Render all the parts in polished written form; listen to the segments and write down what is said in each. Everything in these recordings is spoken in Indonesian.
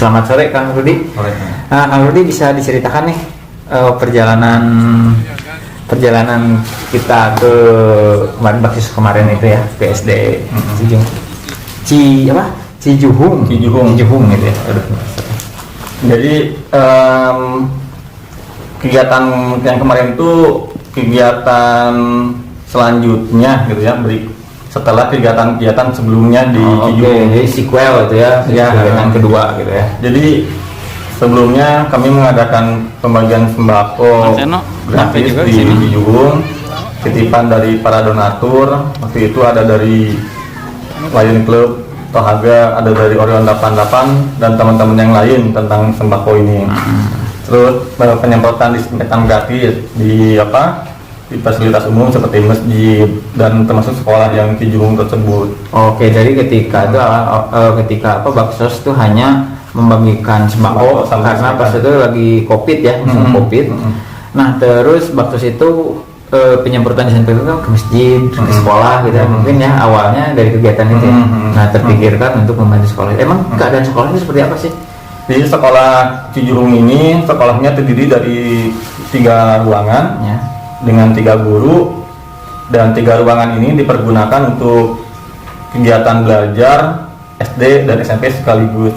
Selamat sore Kang Rudi. Kang Rudi bisa diceritakan nih perjalanan kita ke kemarin baksis kemarin itu ya ke SD Cijuhung gitu ya. Jadi kegiatan yang kemarin itu kegiatan selanjutnya gitu ya, setelah kegiatan sebelumnya di Cijuhung. Jadi sequel itu ya, kegiatan kedua gitu ya. Jadi sebelumnya kami mengadakan pembagian sembako gratis di Cijuhung, titipan dari para donatur. Waktu itu ada dari Lion Club Tohaga, ada dari Orion 88 dan teman-teman yang lain tentang sembako ini. Terus penyemprotan disinfektan gratis di fasilitas umum seperti masjid dan termasuk sekolah yang di Cijuhung tersebut. Oke, jadi ketika Baksos itu hanya membagikan sembako karena pas itu lagi COVID ya, COVID. Nah, terus Baksos itu penyemprotan disinfektan ke masjid, ke sekolah gitu ya. Mungkin ya awalnya dari kegiatan itu ya. Nah, terpikirkan untuk membantu sekolah. Emang keadaan sekolahnya seperti apa sih? Di sekolah Cijuhung ini, sekolahnya terdiri dari 3 ruangan ya, dengan 3 guru, dan 3 ruangan ini dipergunakan untuk kegiatan belajar SD dan SMP sekaligus.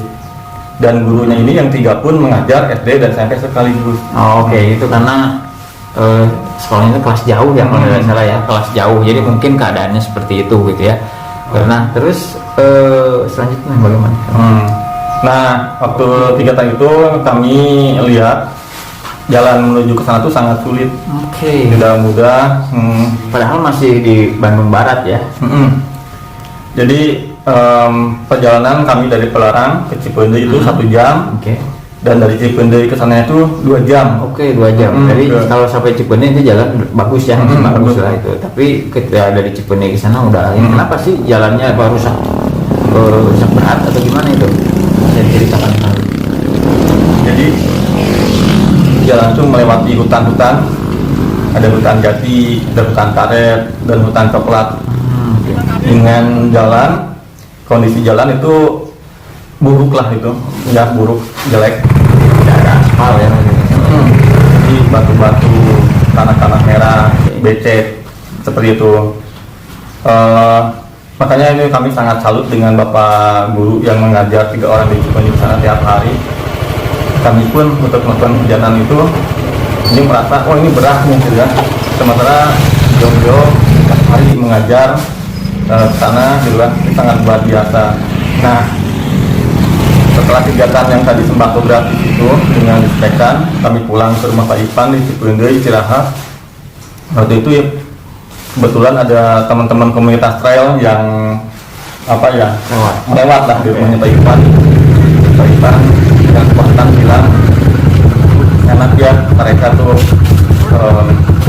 Dan gurunya ini yang 3 pun mengajar SD dan SMP sekaligus. Oke, itu karena sekolahnya itu kelas jauh ya, kalau tidak salah ya, kelas jauh. Jadi mungkin keadaannya seperti itu gitu ya. Nah, terus selanjutnya bagaimana? Nah, waktu kegiatan itu kami lihat jalan menuju ke sana tuh sangat sulit. Oke. Tidak mudah. Padahal masih di Bandung Barat ya. Jadi perjalanan kami dari Pelarang ke Cipende itu 1 jam. Oke. Dan dari Cipende ke sana itu 2 jam. Oke, 2 jam. Jadi kalau sampai Cipende itu jalan bagus ya, bagus lah itu. Tapi ketika dari Cipende ke sana udah kenapa sih jalannya rusak berat atau gimana itu? Saya ceritakan. Jadi jalan itu melewati hutan-hutan, ada hutan jati, ada hutan karet, dan hutan coklat. Dengan jalan, kondisi jalan itu buruk lah itu, ya buruk, jelek, Tidak ada aspal ya. Jadi batu-batu, tanah-tanah merah, becek, seperti itu. Makanya ini kami sangat salut dengan Bapak Guru yang mengajar 3 orang di Cipende di sana tiap hari. Kami pun untuk melakukan kegiatan itu ini merasa ini berat nih gitu ya. Sementara jauh-jauh tiap hari mengajar sana gitu kan, sangat luar biasa. Nah, setelah kegiatan yang tadi sembako gratis itu dengan dispekkan, kami pulang ke rumah Pak Ipan di Cipende istirahat. Waktu itu ya, kebetulan ada teman-teman komunitas trail yang lewat lah di rumahnya Pak Ipan. Pak Ipan yang kekuatan bilang enak ya mereka tuh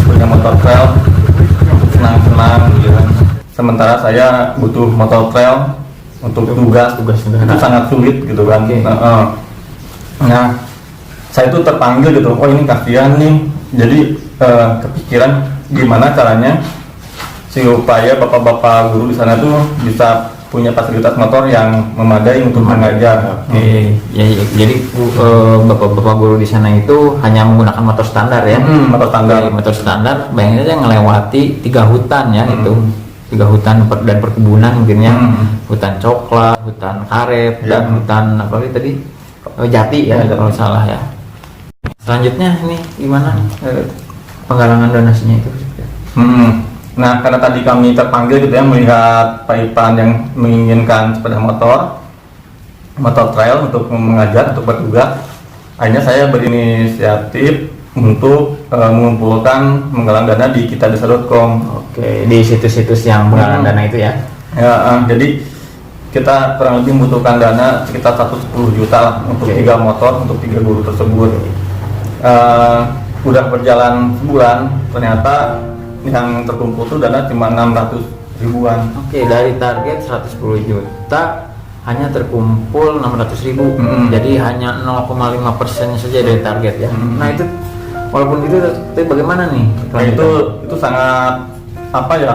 punya motor trail senang-senang gitu kan. Sementara saya butuh motor trail untuk tugas itu sangat sulit gitu kan. Nah, saya itu terpanggil gitu, ini kasihan nih. Jadi kepikiran gimana caranya supaya bapak-bapak guru di sana tuh bisa punya fasilitas motor yang memadai untuk mengajar. Ya, jadi bapak-bapak guru di sana itu hanya menggunakan motor standar ya. Motor standar. Motor standar, bayangin aja ngelewati 3 hutan ya itu. 3 hutan dan perkebunan mungkin ya. Hutan coklat, hutan karet, dan hutan apa tadi? Jati ya kalau salah ya. Selanjutnya ini gimana penggalangan donasinya itu? Nah, karena tadi kami terpanggil gitu ya melihat Pak Ipan yang menginginkan sepeda motor trail untuk mengajar, untuk bertugas. Akhirnya saya berinisiatif untuk mengumpulkan menggalang dana di kitadesa.com. Oke, di situs-situs yang menggalang dana itu ya. Ya, jadi kita kurang lebih membutuhkan dana sekitar 110 juta lah untuk 3 motor untuk 3 guru tersebut. Udah berjalan sebulan, ternyata yang terkumpul tuh dana cuma 600 ribuan. Oke, dari target 110 juta hanya terkumpul 600 ribu. Jadi hanya 0,5% saja dari target ya. Nah itu walaupun gitu, tapi bagaimana nih? Nah, itu sangat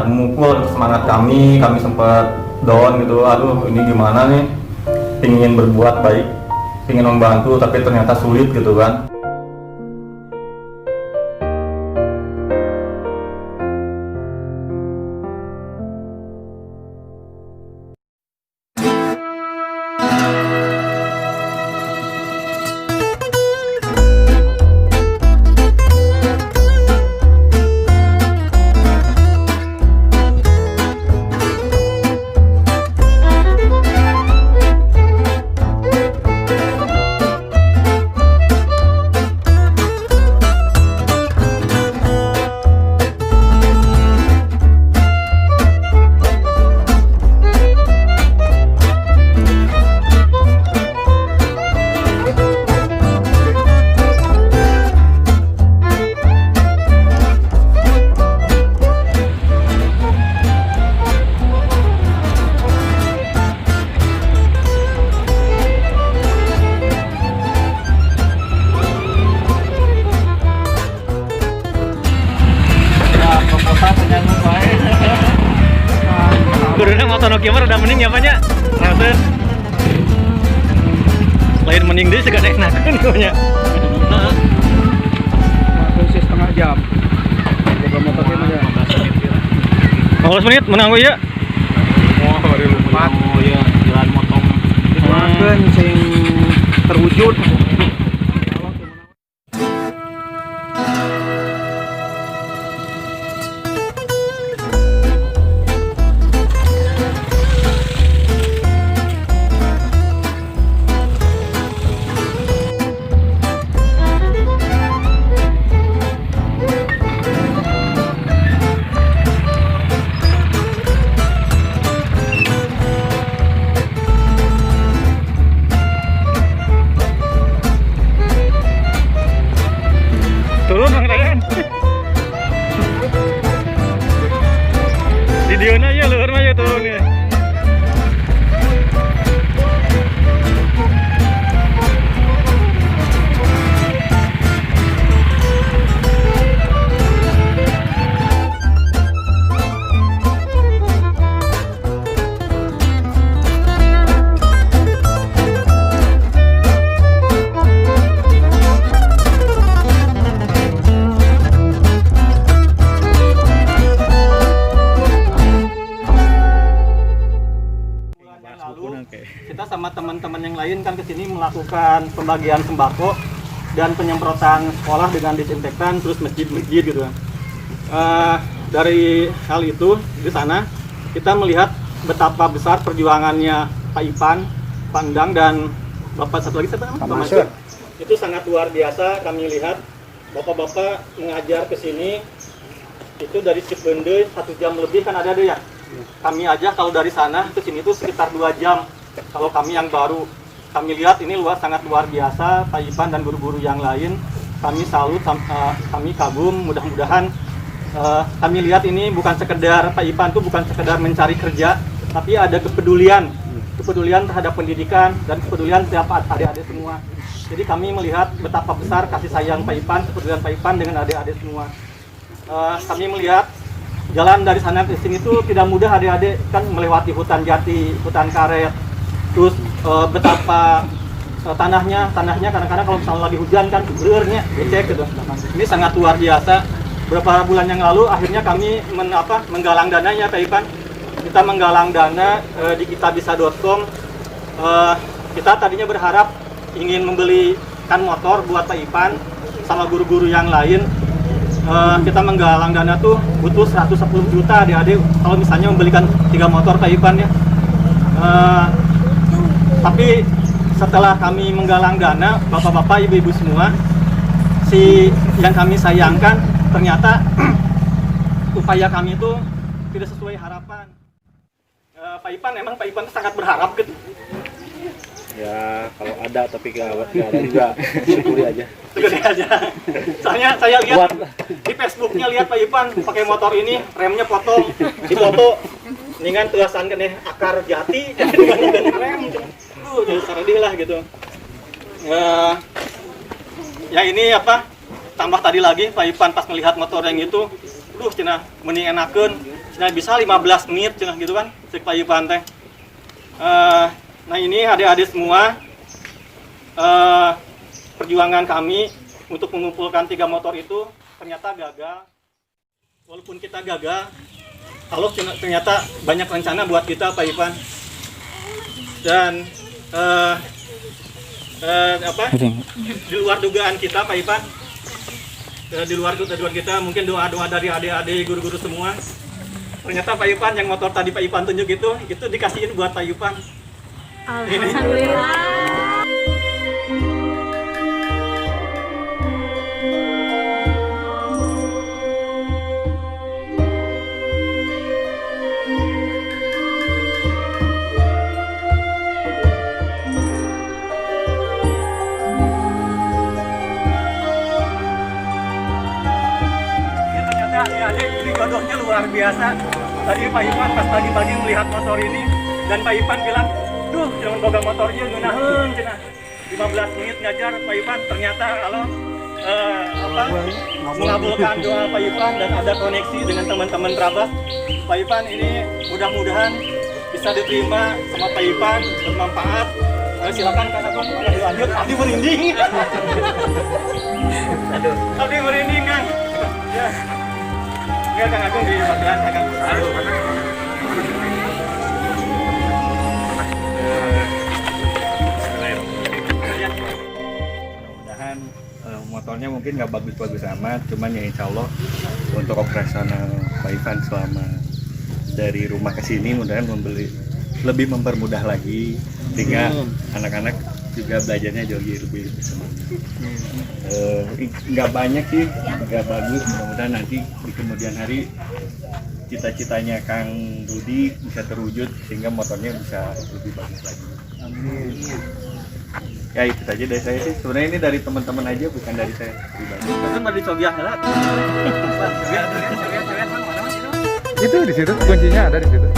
memukul semangat kami sempat down gitu. Aduh, ini gimana nih? Ingin berbuat baik ingin membantu tapi ternyata sulit gitu kan. Kuruna motor Nokia mah rada mending ya Pak nya. Rasen. Lain mending deui segala enakeun nya. Heeh. Fungsi setengah jam. Boga motor ieu mah ya. 15 menit menang we ya. Oh, hari lupa. Oh iya, jalan motong. Dikeun sing terwujud. Turun Bang Rayan. Di dieuna ya luhur mah ya turun ya. Kita sama teman-teman yang lain kan kesini melakukan pembagian sembako dan penyemprotan sekolah dengan disinfektan, terus masjid-masjid gitu kan. Dari hal itu di sana kita melihat betapa besar perjuangannya Pak Ipan, Pak Endang, dan Bapak satu lagi siapa namanya? Pak Mansur. Itu sangat luar biasa. Kami lihat bapak-bapak mengajar ke sini itu dari Cipende 1 jam lebih kan ada deh ya. Kami aja kalau dari sana ke sini itu sekitar 2 jam. Kalau kami yang baru, kami lihat ini sangat luar biasa. Pak Ipan dan guru-guru yang lain, kami salut, kami kagum. Mudah-mudahan kami lihat ini bukan sekedar Pak Ipan itu bukan sekedar mencari kerja, tapi ada kepedulian terhadap pendidikan dan kepedulian setiap adik-adik semua. Jadi kami melihat betapa besar kasih sayang Pak Ipan, kepedulian Pak Ipan dengan adik-adik semua. Kami melihat jalan dari sana ke sini tuh tidak mudah, adik-adik kan melewati hutan jati, hutan karet. Terus betapa tanahnya kadang-kadang kalau misalnya lagi hujan kan bernya becek gitu. Ini sangat luar biasa. Beberapa bulan yang lalu akhirnya kami menggalang dananya Pak Ipan. Kita menggalang dana di kitabisa.com. Kita tadinya berharap ingin membelikan motor buat Pak Ipan sama guru-guru yang lain. Kita menggalang dana tuh butuh 110 juta adik-adik kalau misalnya membelikan 3 motor Pak Ipan ya. Tapi setelah kami menggalang dana, bapak-bapak, ibu-ibu semua, yang kami sayangkan ternyata upaya kami itu tidak sesuai harapan. Pak Ipan sangat berharap gitu. Ya, kalau ada tapi nggak ada juga syukuri aja. Syukuri aja. Soalnya saya lihat di Facebooknya lihat Pak Ipan pakai motor ini, remnya potong, dipoto, dengan tulisan kan akar jati, dengan rem. Jadi sedih lah gitu. Ya ini tambah tadi lagi Pak Ipan pas melihat motor yang itu, cenah mending enakeun, cenah bisa 15 menit cenah gitu kan, cek Pak Ipan teh. Nah ini adik-adik semua, perjuangan kami untuk mengumpulkan 3 motor itu ternyata gagal. Walaupun kita gagal, Allah ternyata banyak rencana buat kita, Pak Ivan. Dan di luar dugaan kita, Pak Ivan, di luar dugaan kita, mungkin doa-doa dari adik-adik, guru-guru semua. Ternyata Pak Ivan, yang motor tadi Pak Ivan tunjuk itu dikasihin buat Pak Ivan. Alhamdulillah. Adik-adik, ini jodohnya luar biasa. Tadi Pak Ivan pas pagi-pagi melihat motor ini, dan Pak Ivan bilang, duh, jangan boga motornya, ngunaheun, cenah. 15 menit ngajar Pak Ivan, ternyata kalau mengabulkan doa Pak Ivan dan ada koneksi dengan teman-teman Trabas. Pak Ivan ini mudah-mudahan bisa diterima sama Pak Ivan, bermanfaat. Silakan Kang Agung, lanjut. Abdi merinding. Aduh, Abdi merinding, Kang. Ya. Enggak, Kang Agung di bagian Kang. Mudah-mudahan motornya mungkin nggak bagus-bagus amat, cuman ya insya Allah untuk operasional Pak Ivan selama dari rumah ke sini mudah-mudahan lebih mempermudah lagi, sehingga anak-anak juga belajarnya jauh lebih semangat. Nggak banyak sih, nggak bagus. Mudah-mudahan nanti di kemudian hari cita-citanya Kang Rudi bisa terwujud sehingga motornya bisa lebih bagus lagi. Amin. Ya itu saja dari saya sih. Sebenarnya ini dari teman-teman aja, bukan dari saya pribadi. Kan tadi cobiah lah. Itu di situ kuncinya ada di situ.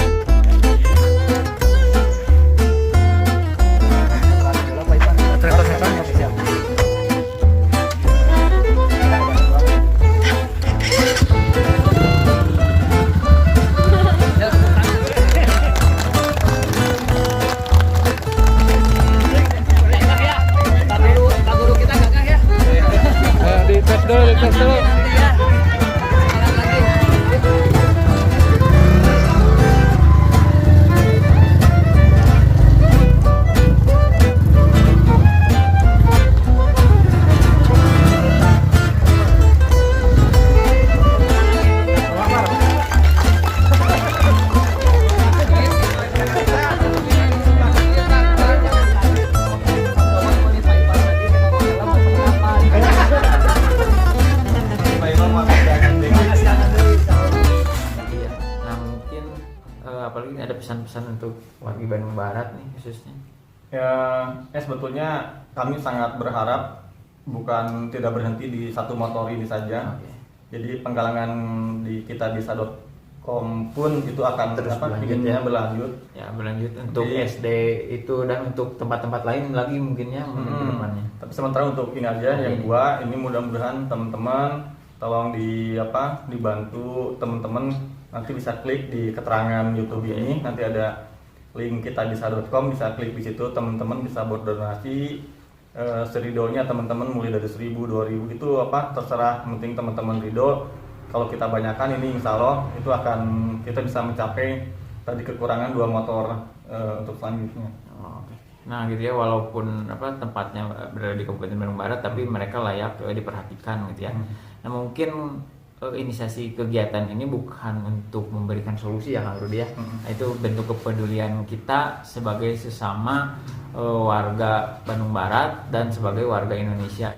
Dites dulu. Apalagi ada pesan-pesan untuk warga Bandung Barat nih khususnya. Ya, sebetulnya kami sangat berharap bukan tidak berhenti di satu motor ini saja. Oke. Jadi penggalangan di kitabisa.com pun itu akan Terus berlanjut, berlanjut. Ya berlanjut untuk Jadi- SD itu dan untuk tempat-tempat lain lagi mungkinnya ke depannya. Tapi sementara untuk ini aja yang dua, ini mudah-mudahan teman-teman tolong dibantu teman-teman nanti bisa klik di keterangan YouTube ini, nanti ada link kitabisa.com, bisa klik di situ, teman-teman bisa berdonasi seridonya teman-teman mulai dari 1.000, 2.000 itu terserah, penting teman-teman ridho. Kalau kita banyakkan ini insya Allah itu akan kita bisa mencapai tadi kekurangan 2 motor untuk selanjutnya. Oke. Nah gitu ya, walaupun tempatnya berada di Kabupaten Bandung Barat, tapi mereka layak diperhatikan gitu ya. Nah mungkin inisiasi kegiatan ini bukan untuk memberikan solusi ya Kang Rudi ya. Nah, itu bentuk kepedulian kita sebagai sesama warga Bandung Barat dan sebagai warga Indonesia.